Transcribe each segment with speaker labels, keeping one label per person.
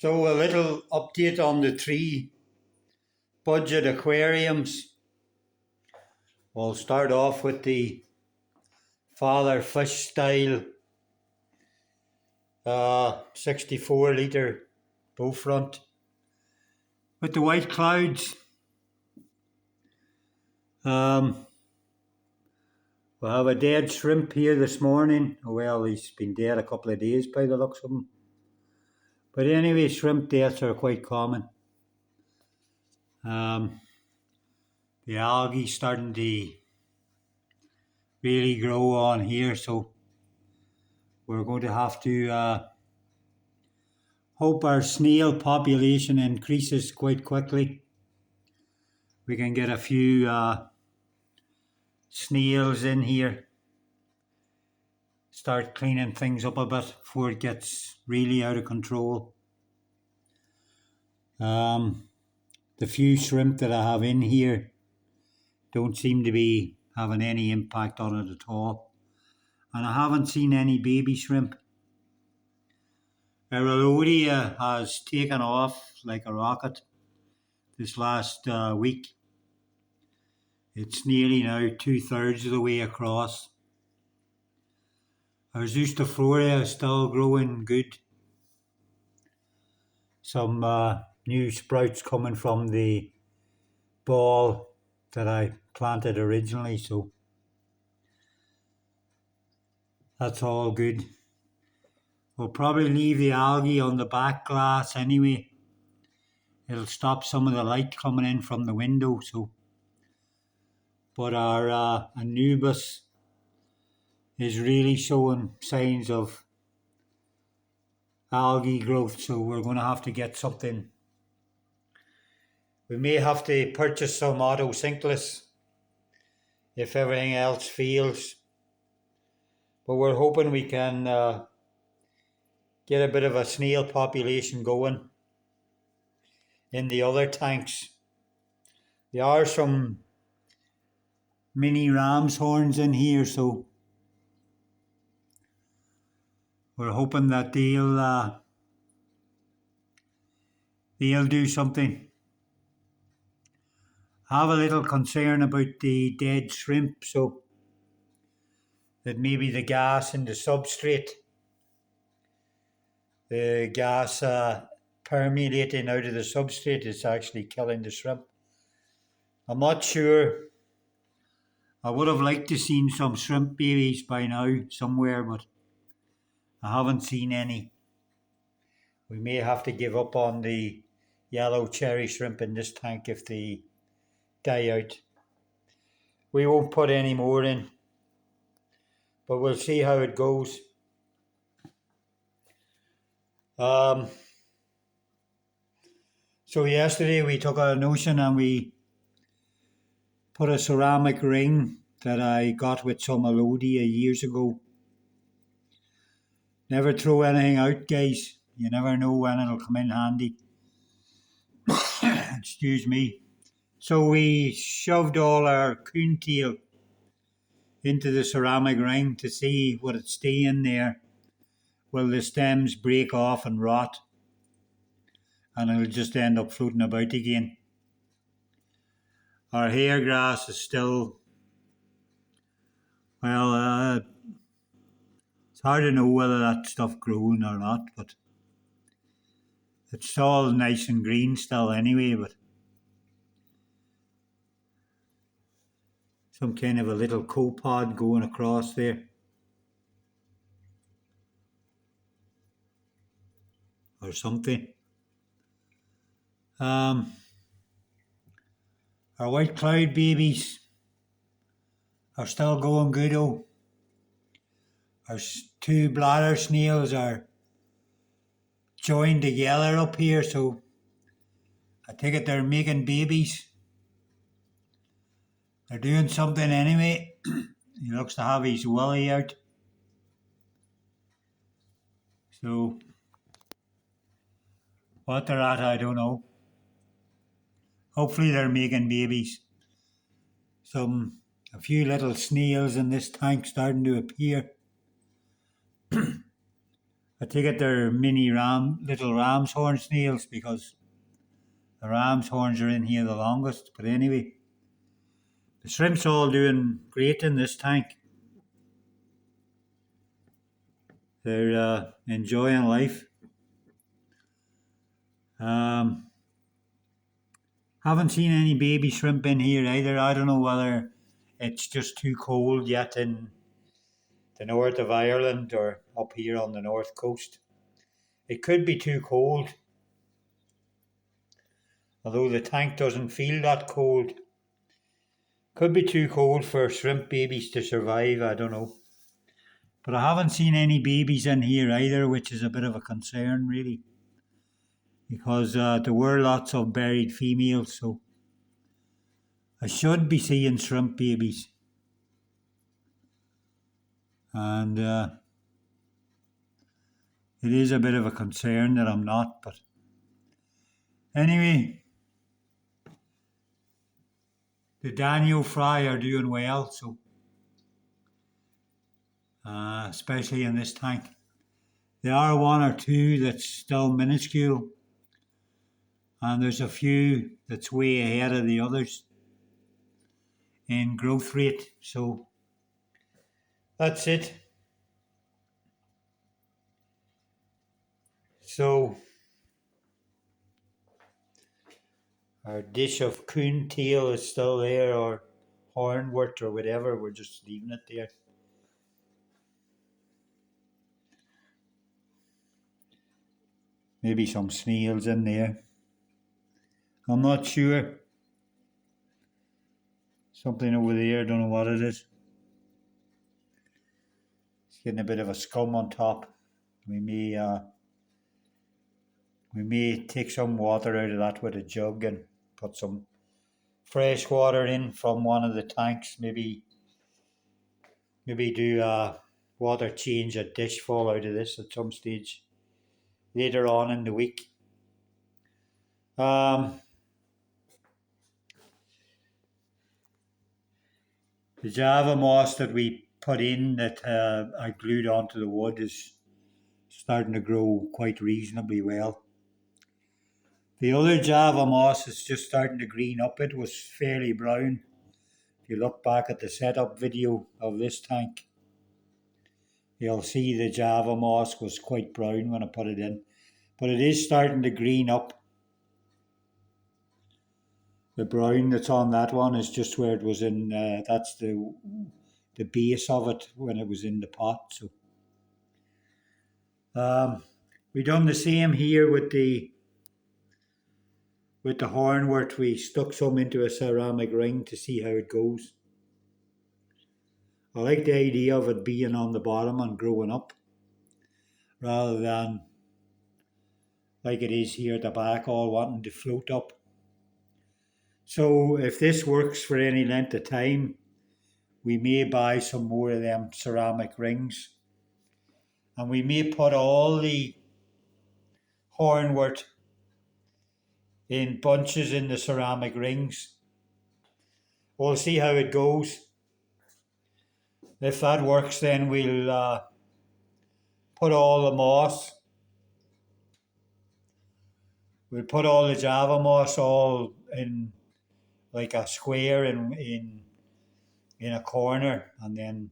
Speaker 1: So a little update on the 3 budget aquariums. We'll start off with the Father Fish style 64 litre bow front with the white clouds. We have a dead shrimp here this morning. Well, he's been dead a couple of days by the looks of him. But anyway, shrimp deaths are quite common. The algae starting to really grow on here, so we're going to have to hope our snail population increases quite quickly. We can get a few snails in here, start cleaning things up a bit before it gets really out of control. The few shrimp that I have in here don't seem to be having any impact on it at all. And I haven't seen any baby shrimp. Aerodia has taken off like a rocket this last week. It's nearly now 2/3 of the way across. Our Zustafloria is still growing good. Some new sprouts coming from the ball that I planted originally, so that's all good. We'll probably leave the algae on the back glass anyway. It'll stop some of the light coming in from the window. But our Anubis is really showing signs of algae growth, so we're going to have to get something. We may have to purchase some auto sinkless if everything else fails. But we're hoping we can get a bit of a snail population going in the other tanks. There are some mini ram's horns in here, so we're hoping that they'll do something. I have a little concern about the dead shrimp, so that maybe the gas in the substrate, the gas permeating out of the substrate is actually killing the shrimp. I'm not sure. I would have liked to seen some shrimp babies by now somewhere, but I haven't seen any. We may have to give up on the yellow cherry shrimp in this tank if they die out. We won't put any more in, but we'll see how it goes. So yesterday we took a notion and we put a ceramic ring that I got with some Alodia years ago. Never throw anything out, guys. You never know when it'll come in handy. Excuse me. So we shoved all our coontail into the ceramic ring to see would it stay in there. Will the stems break off and rot? And it'll just end up floating about again. Our hair grass is still, well, it's hard to know whether that stuff growing or not, but it's all nice and green still anyway, but some kind of a little copod going across there. Or something. Our white cloud babies are still going good though. Our 2 bladder snails are joined together up here, so I take it they're making babies. They're doing something anyway. He looks to have his willy out. So what they're at, I don't know. Hopefully they're making babies. A few little snails in this tank starting to appear. I I take it they're little ram's horn snails because the ram's horns are in here the longest. But anyway, the shrimp's all doing great in this tank. They're enjoying life. Haven't seen any baby shrimp in here either. I don't know whether it's just too cold yet in the north of Ireland or up here on the north coast. It could be too cold, although the tank doesn't feel that cold. Could be too cold for shrimp babies to survive, I don't know. But I haven't seen any babies in here either, which is a bit of a concern really. Because there were lots of buried females, so I should be seeing shrimp babies. And it is a bit of a concern that I'm not, but anyway, the Daniel fry are doing well, so especially in this tank. There are one or two that's still minuscule, and there's a few that's way ahead of the others in growth rate, so that's it. So our dish of coon tail is still there, or hornwort or whatever, we're just leaving it there. Maybe some snails in there. I'm not sure. Something over there, don't know what it is. It's getting a bit of a scum on top. We may take some water out of that with a jug and put some fresh water in from one of the tanks. Maybe do a water change, a dish fall out of this at some stage later on in the week. The Java moss that we put in that I glued onto the wood is starting to grow quite reasonably well. The other Java moss is just starting to green up. It was fairly brown. If you look back at the setup video of this tank, you'll see the Java moss was quite brown when I put it in. But it is starting to green up. The brown that's on that one is just where it was in, that's the base of it when it was in the pot. So we done the same here with the hornwort. We stuck some into a ceramic ring to see how it goes. I like the idea of it being on the bottom and growing up rather than like it is here at the back, all wanting to float up. So if this works for any length of time, we may buy some more of them ceramic rings, and we may put all the hornwort in bunches in the ceramic rings. We'll see how it goes. If that works, then we'll put all the moss. We'll put all the Java moss all in like a square in a corner, and then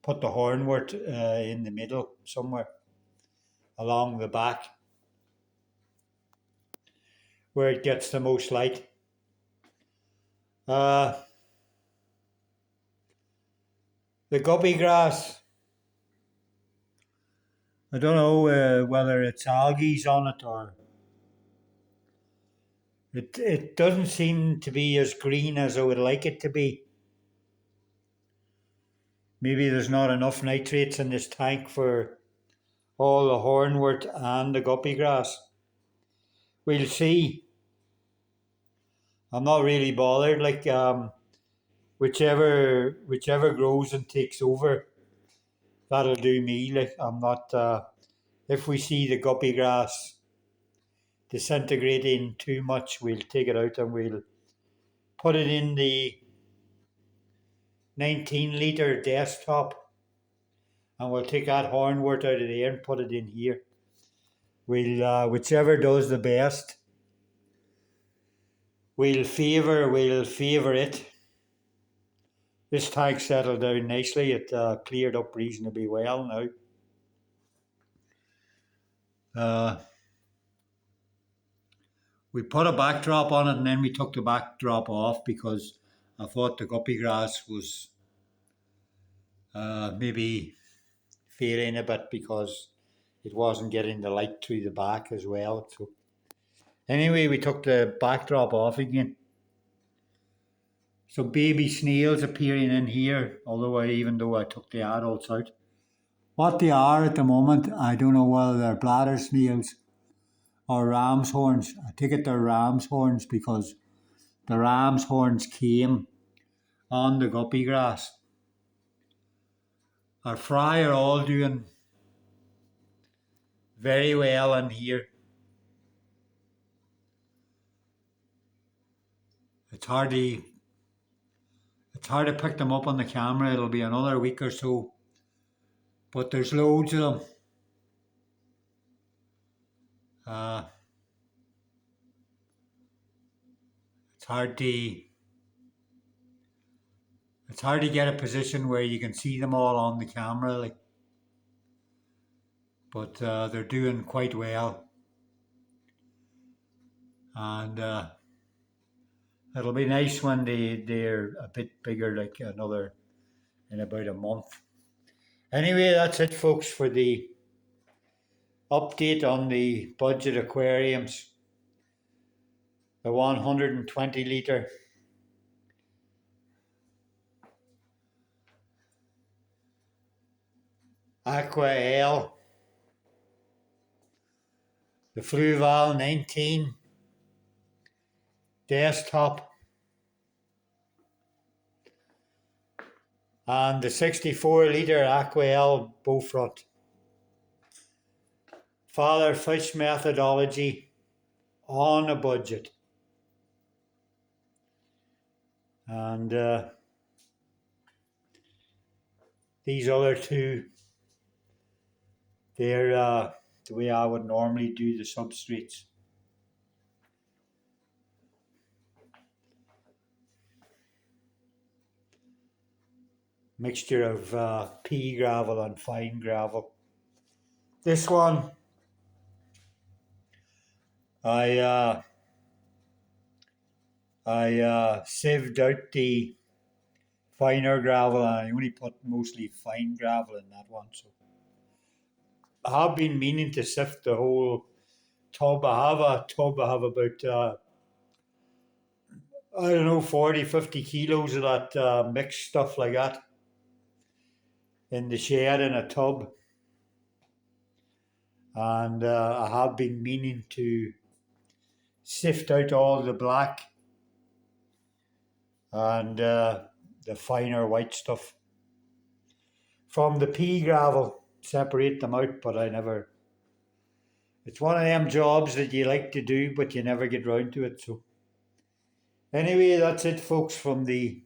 Speaker 1: put the hornwort in the middle somewhere along the back where it gets the most light. The guppy grass, I don't know whether it's algae on it or it doesn't seem to be as green as I would like it to be. Maybe there's not enough nitrates in this tank for all the hornwort and the guppy grass. We'll see. I'm not really bothered. Like whichever grows and takes over, that'll do me. Like I'm not. If we see the guppy grass disintegrating too much, we'll take it out and we'll put it in the 19 litre desktop, and we'll take that hornwort out of there and put it in here. We'll whichever does the best. We'll favour it. This tank settled down nicely. It cleared up reasonably well now. We put a backdrop on it and then we took the backdrop off because I thought the guppy grass was maybe failing a bit because it wasn't getting the light through the back as well. So anyway, we took the backdrop off again. So baby snails appearing in here, even though I took the adults out. What they are at the moment, I don't know whether they're bladder snails or ram's horns. I take it they're ram's horns because the ram's horns came on the guppy grass. Our fry are all doing very well in here. It's hard to pick them up on the camera. It'll be another week or so. But there's loads of them. It's hard to get a position where you can see them all on the camera, but they're doing quite well, and it'll be nice when they're a bit bigger, like in about a month. Anyway, that's it, folks, for the update on the budget aquariums. The 120 litre aquael, the fluval 19 desktop, and the 64 litre aquael Beaufort. Father fish methodology on a budget. And these other two, they're the way I would normally do the substrates. Mixture of pea gravel and fine gravel. This one, I sieved out the finer gravel and I only put mostly fine gravel in that one. So I have been meaning to sift the whole tub. I have about 40-50 kilos of that mixed stuff like that in the shed in a tub, and I have been meaning to sift out all the black and the finer white stuff from the pea gravel, separate them out, but I never. It's one of them jobs that you like to do, but you never get round to it. So anyway, that's it, folks, from the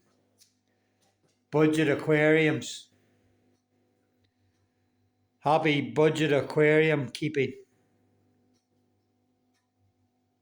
Speaker 1: budget aquariums. Happy budget aquarium keeping.